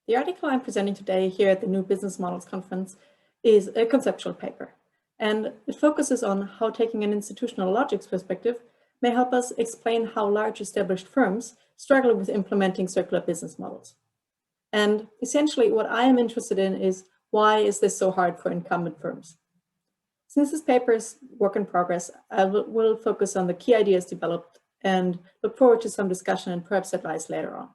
The article I'm presenting today here at the New Business Models Conference is a conceptual paper, and it focuses on how taking an institutional logics perspective may help us explain how large established firms struggle with implementing circular business models. And essentially what I am interested in is, why is this so hard for incumbent firms? Since this paper is work in progress, I will focus on the key ideas developed and look forward to some discussion and perhaps advice later on.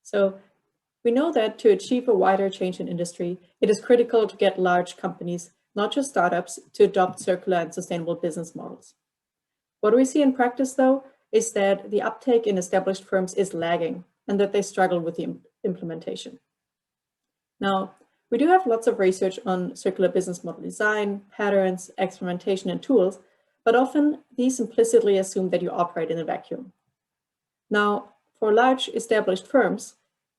So we know that to achieve a wider change in industry, it is critical to get large companies, not just startups, to adopt circular and sustainable business models. What we see in practice, though, is that the uptake in established firms is lagging and that they struggle with the implementation. Now, we do have lots of research on circular business model design, patterns, experimentation, and tools, but often these implicitly assume that you operate in a vacuum. Now, for large established firms,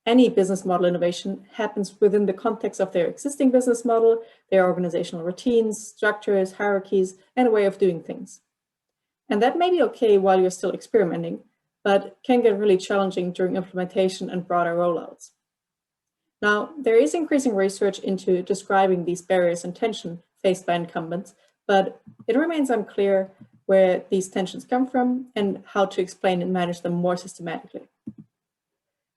any business model innovation happens within the context of their existing business model, their organizational routines, structures, hierarchies, and a way of doing things. And that may be okay while you're still experimenting, but can get really challenging during implementation and broader rollouts. Now, there is increasing research into describing these barriers and tension faced by incumbents, but it remains unclear where these tensions come from and how to explain and manage them more systematically.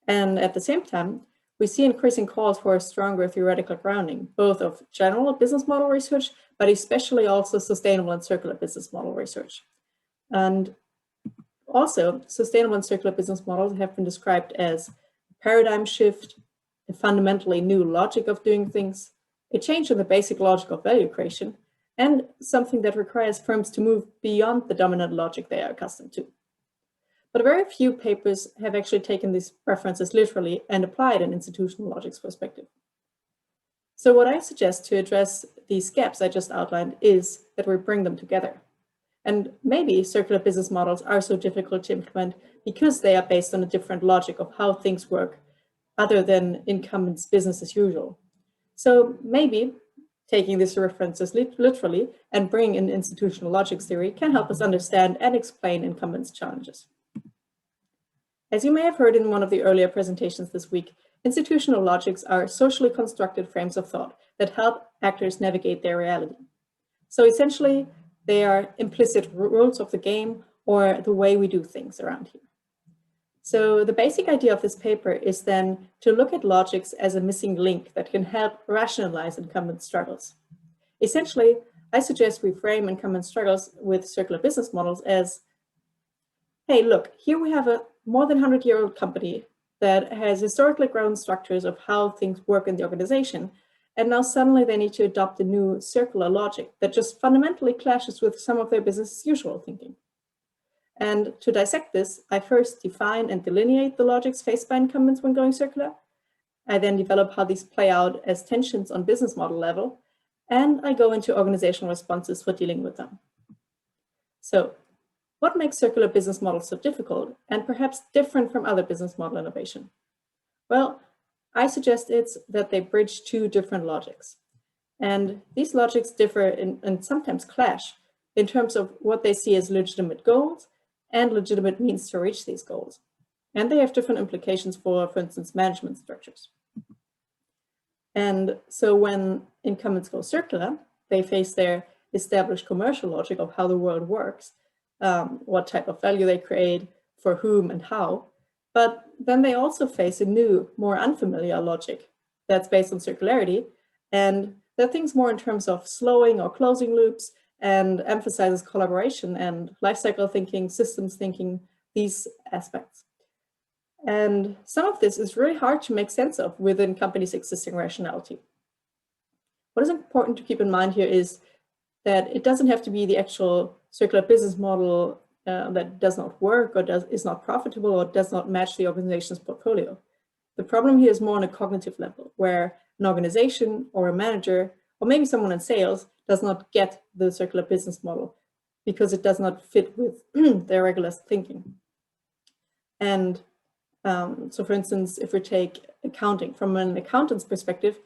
And at the same time, we see increasing calls for a stronger theoretical grounding, both of general business model research, but especially also sustainable and circular business model research. And also, sustainable and circular business models have been described as a paradigm shift, a fundamentally new logic of doing things, a change in the basic logic of value creation, and something that requires firms to move beyond the dominant logic they are accustomed to. But very few papers have actually taken these references literally and applied an institutional logics perspective. So what I suggest to address these gaps I just outlined is that we bring them together. And maybe circular business models are so difficult to implement because they are based on a different logic of how things work other than incumbents' business as usual. So maybe taking these references literally and bringing in institutional logics theory can help us understand and explain incumbents' challenges. As you may have heard in one of the earlier presentations this week, institutional logics are socially constructed frames of thought that help actors navigate their reality. So essentially, they are implicit rules of the game or the way we do things around here. So the basic idea of this paper is then to look at logics as a missing link that can help rationalize incumbent struggles. Essentially, I suggest we frame incumbent struggles with circular business models as, hey, look, here we have a more than 100-year-old company that has historically grown structures of how things work in the organization, and now suddenly they need to adopt a new circular logic that just fundamentally clashes with some of their business as usual thinking. And to dissect this, I first define and delineate the logics faced by incumbents when going circular. I then develop how these play out as tensions on business model level, and I go into organizational responses for dealing with them. So, what makes circular business models so difficult and perhaps different from other business model innovation? Well, I suggest it's that they bridge two different logics. And these logics differ and sometimes clash in terms of what they see as legitimate goals and legitimate means to reach these goals. And they have different implications for instance, management structures. And so when incumbents go circular, they face their established commercial logic of how the world works, what type of value they create, for whom and how. But then they also face a new, more unfamiliar logic that's based on circularity, and that thinks more in terms of slowing or closing loops and emphasizes collaboration and lifecycle thinking, systems thinking, these aspects. And some of this is really hard to make sense of within companies' existing rationality. What is important to keep in mind here is that it doesn't have to be the actual circular business model that does not work or is not profitable or does not match the organization's portfolio. The problem here is more on a cognitive level, where an organization or a manager, or maybe someone in sales, does not get the circular business model because it does not fit with their regular thinking. And so for instance, if we take accounting, from an accountant's perspective,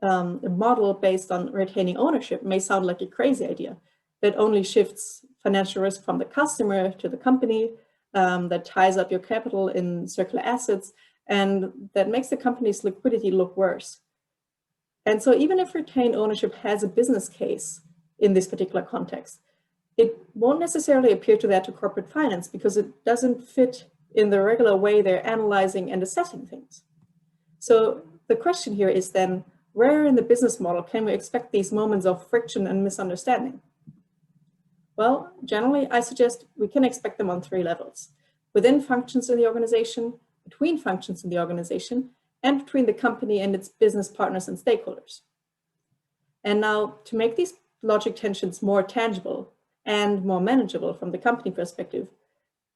a model based on retaining ownership may sound like a crazy idea that only shifts financial risk from the customer to the company, that ties up your capital in circular assets, and that makes the company's liquidity look worse. And so even if retained ownership has a business case in this particular context, it won't necessarily appear to that to corporate finance because it doesn't fit in the regular way they're analyzing and assessing things. So the question here is then, where in the business model can we expect these moments of friction and misunderstanding? Well, generally, I suggest we can expect them on 3 levels: within functions in the organization, between functions in the organization, and between the company and its business partners and stakeholders. And now, to make these logic tensions more tangible and more manageable from the company perspective,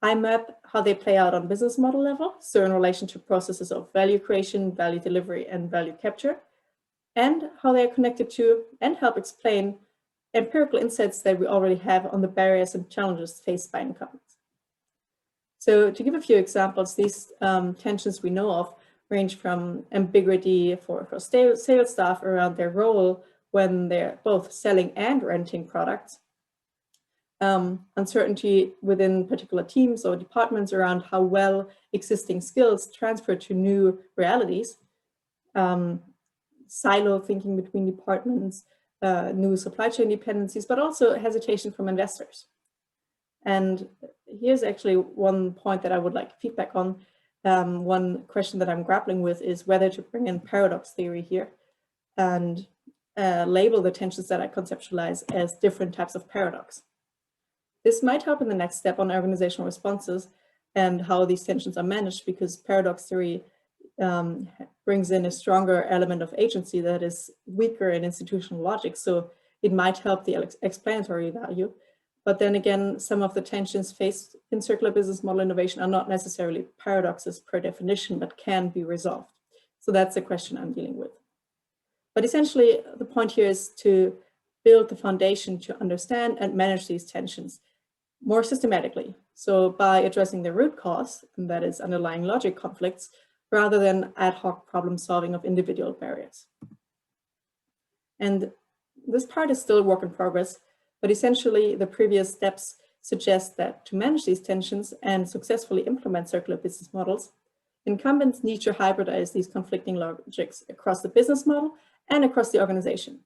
I map how they play out on business model level, so in relation to processes of value creation, value delivery, and value capture, and how they are connected to and help explain empirical insights that we already have on the barriers and challenges faced by incumbents. So to give a few examples, these tensions we know of range from ambiguity for sales staff around their role when they're both selling and renting products, uncertainty within particular teams or departments around how well existing skills transfer to new realities, silo thinking between departments, new supply chain dependencies, but also hesitation from investors. And here's actually one point that I would like feedback on. One question that I'm grappling with is whether to bring in paradox theory here and label the tensions that I conceptualize as different types of paradox. This might help in the next step on organizational responses and how these tensions are managed, because paradox theory brings in a stronger element of agency that is weaker in institutional logic. So it might help the explanatory value. But then again, some of the tensions faced in circular business model innovation are not necessarily paradoxes per definition, but can be resolved. So that's the question I'm dealing with. But essentially, the point here is to build the foundation to understand and manage these tensions more systematically. So by addressing the root cause, and that is underlying logic conflicts, rather than ad hoc problem solving of individual barriers. And this part is still a work in progress, but essentially the previous steps suggest that to manage these tensions and successfully implement circular business models, incumbents need to hybridize these conflicting logics across the business model and across the organization.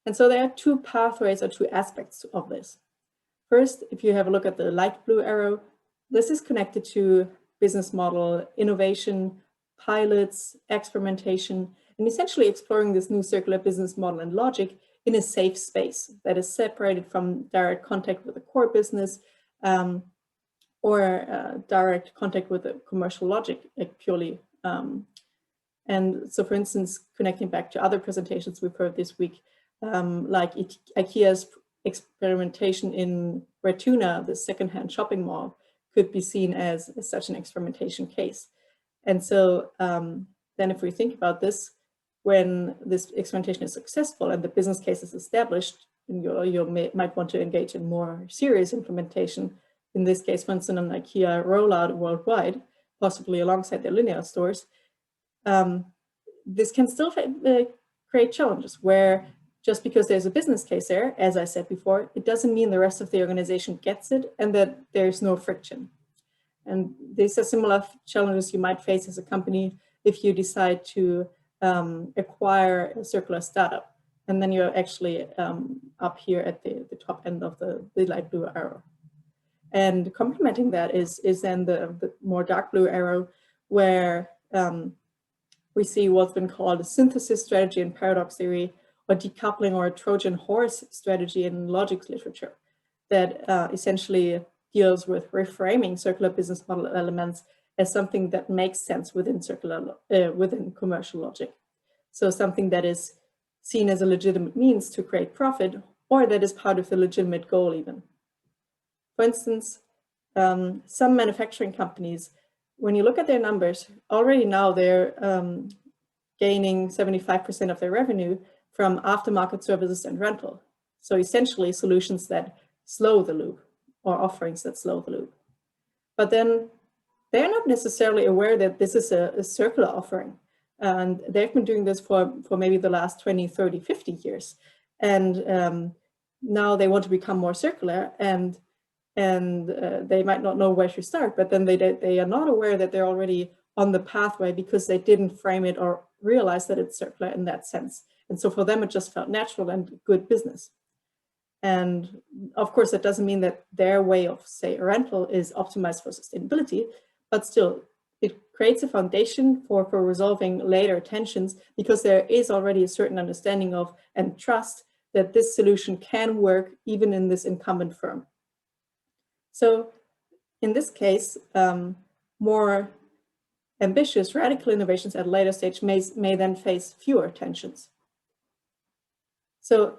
And so there are 2 pathways or 2 aspects of this. First, if you have a look at the light blue arrow, this is connected to business model innovation, pilots, experimentation, and essentially exploring this new circular business model and logic in a safe space that is separated from direct contact with the core business or direct contact with the commercial logic, like purely. And so, for instance, connecting back to other presentations we've heard this week, like IKEA's experimentation in Retuna, the secondhand shopping mall, could be seen as such an experimentation case. And so then if we think about this, when this experimentation is successful and the business case is established, you might want to engage in more serious implementation. In this case, for instance, an IKEA rollout worldwide, possibly alongside their linear stores. This can still create challenges where just because there's a business case there, as I said before, it doesn't mean the rest of the organization gets it and that there's no friction. And these are similar challenges you might face as a company if you decide to acquire a circular startup. And then you're actually up here at the top end of the light blue arrow. And complementing that is then the more dark blue arrow, where we see what's been called a synthesis strategy in paradox theory, or decoupling or a Trojan horse strategy in logics literature that essentially deals with reframing circular business model elements as something that makes sense within within commercial logic. So something that is seen as a legitimate means to create profit, or that is part of the legitimate goal even. For instance, some manufacturing companies, when you look at their numbers, already now they're gaining 75% of their revenue from aftermarket services and rental. So essentially solutions that slow the loop, or offerings that slow the loop. But then they're not necessarily aware that this is a circular offering. And they've been doing this for maybe the last 20, 30, 50 years. And now they want to become more circular, and they might not know where to start, but then they are not aware that they're already on the pathway because they didn't frame it or realize that it's circular in that sense. And so for them, it just felt natural and good business. And of course, that doesn't mean that their way of, say, a rental is optimized for sustainability, but still, it creates a foundation for resolving later tensions because there is already a certain understanding of and trust that this solution can work even in this incumbent firm. So in this case, more ambitious radical innovations at a later stage may then face fewer tensions. So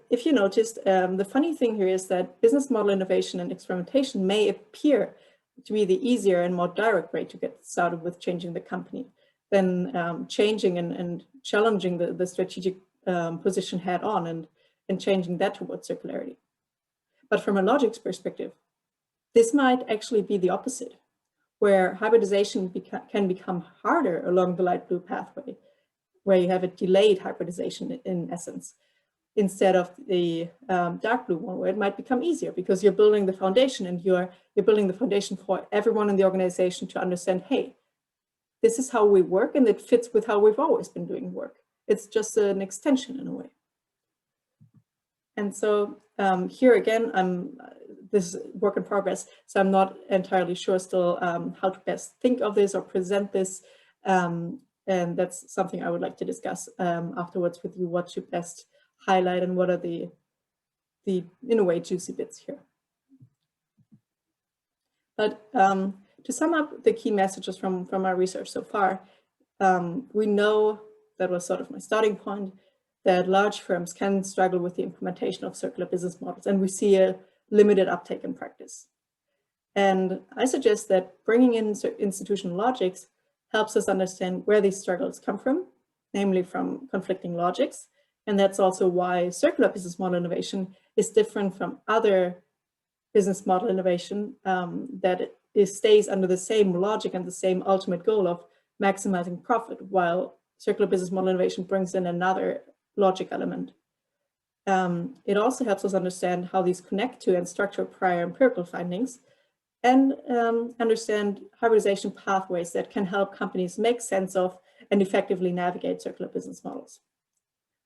if you noticed, the funny thing here is that business model innovation and experimentation may appear to be the easier and more direct way to get started with changing the company than changing and challenging the strategic position head on and changing that towards circularity. But from a logics perspective, this might actually be the opposite, where hybridization can become harder along the light blue pathway, where you have a delayed hybridization in essence, instead of the dark blue one, where it might become easier because you're building the foundation and you're building the foundation for everyone in the organization to understand, hey, this is how we work and it fits with how we've always been doing work. It's just an extension in a way. And so here again, this is work in progress, so I'm not entirely sure still how to best think of this or present this. And that's something I would like to discuss afterwards with you, what should best highlight and what are the in a way juicy bits here. But to sum up the key messages from our research so far, we know, that was sort of my starting point, that large firms can struggle with the implementation of circular business models, and we see a limited uptake in practice. And I suggest that bringing in institutional logics helps us understand where these struggles come from, namely from conflicting logics. And that's also why circular business model innovation is different from other business model innovation, that it stays under the same logic and the same ultimate goal of maximizing profit, while circular business model innovation brings in another logic element. It also helps us understand how these connect to and structure prior empirical findings, and understand hybridization pathways that can help companies make sense of and effectively navigate circular business models.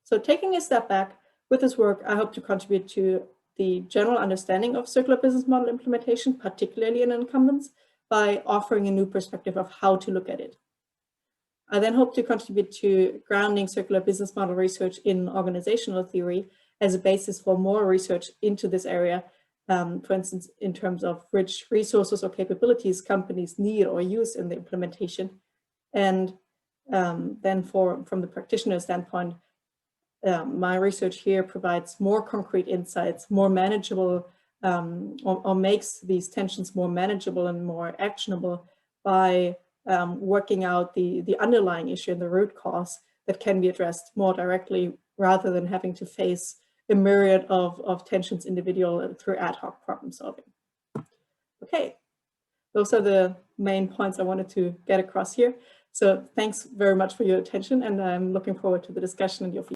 So taking a step back, with this work, I hope to contribute to the general understanding of circular business model implementation, particularly in incumbents, by offering a new perspective of how to look at it. I then hope to contribute to grounding circular business model research in organizational theory as a basis for more research into this area, for instance, in terms of which resources or capabilities companies need or use in the implementation. And then from the practitioner standpoint, my research here provides more concrete insights, more manageable, or makes these tensions more manageable and more actionable by working out the underlying issue and the root cause that can be addressed more directly rather than having to face a myriad of tensions individual through ad hoc problem solving. Okay, those are the main points I wanted to get across here. So thanks very much for your attention, and I'm looking forward to the discussion and your feedback.